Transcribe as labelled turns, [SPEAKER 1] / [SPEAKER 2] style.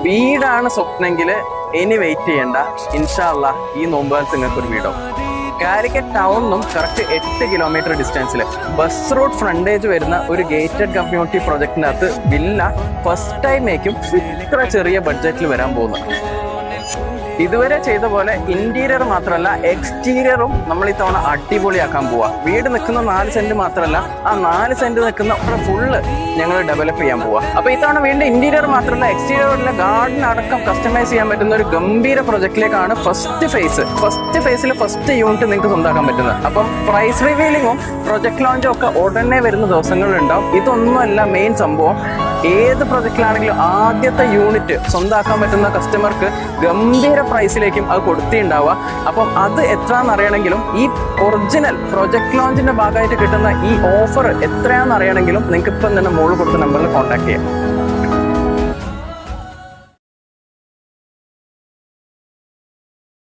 [SPEAKER 1] വീടാണ് സ്വപ്നെങ്കിൽ ഇനി വെയിറ്റ് ചെയ്യണ്ട. ഇൻഷാ അല്ലാഹ് ഈ നോമ്പുകാലത്ത് നിങ്ങൾക്ക് ഒരു വീടോ. കാലിക്കറ്റ് ടൗണിനും കറക്റ്റ് 8 കിലോമീറ്റർ ഡിസ്റ്റൻസിൽ ബസ് റോഡ് ഫ്രണ്ടേജ് വരുന്ന ഒരു ഗേറ്റഡ് കമ്മ്യൂണിറ്റി പ്രൊജക്ടിനകത്ത് വില്ല ഫസ്റ്റ് ടൈമേക്കും ഇത്ര ചെറിയ ബഡ്ജറ്റിൽ വരാൻ പോകുന്നത്. ഇതുവരെ ചെയ്ത പോലെ ഇന്റീരിയർ മാത്രമല്ല എക്സ്റ്റീരിയറും നമ്മൾ ഇത്തവണ അടിപൊളിയാക്കാൻ പോവാ. വീട് നിൽക്കുന്ന 4 സെന്റ് മാത്രമല്ല, ആ 4 സെന്റ് നിൽക്കുന്ന ഫുള്ള് ഞങ്ങൾ ഡെവലപ്പ് ചെയ്യാൻ പോവാ. അപ്പൊ ഇത്തവണ വീണ്ടും ഇന്റീരിയർ മാത്രമല്ല എക്സ്റ്റീരിയറിലെ ഗാർഡൻ അടക്കം കസ്റ്റമൈസ് ചെയ്യാൻ പറ്റുന്ന ഒരു ഗംഭീര പ്രൊജക്റ്റിലേക്കാണ് ഫസ്റ്റ് ഫേസിൽ ഫസ്റ്റ് യൂണിറ്റ് നിങ്ങൾക്ക് സ്വന്തമാക്കാൻ പറ്റുന്നത്. അപ്പം പ്രൈസ് റിവീലിങ്ങും പ്രൊജക്ട് ലോഞ്ചും ഒക്കെ ഉടനെ വരുന്ന ദിവസങ്ങളിലുണ്ടാവും. ഇതൊന്നുമല്ല മെയിൻ സംഭവം. ഏത് പ്രൊജക്റ്റിലാണെങ്കിലും ആദ്യത്തെ യൂണിറ്റ് സ്വന്തമാക്കാൻ പറ്റുന്ന കസ്റ്റമർക്ക് ഗംഭീര പ്രൈസിലേക്കും അത് കൊടുത്തിട്ടുണ്ടാവുക. അപ്പം അത് എത്രയാണെന്ന് അറിയണമെങ്കിലും ഈ ഒറിജിനൽ പ്രൊജക്ട് ലോഞ്ചിന്റെ ഭാഗമായിട്ട് കിട്ടുന്ന ഈ ഓഫർ എത്രയാണെന്ന് അറിയണമെങ്കിലും നിങ്ങൾക്ക് ഇപ്പം തന്നെ മുകളിൽ കൊടുത്ത നമ്പറിൽ കോൺടാക്ട് ചെയ്യാം.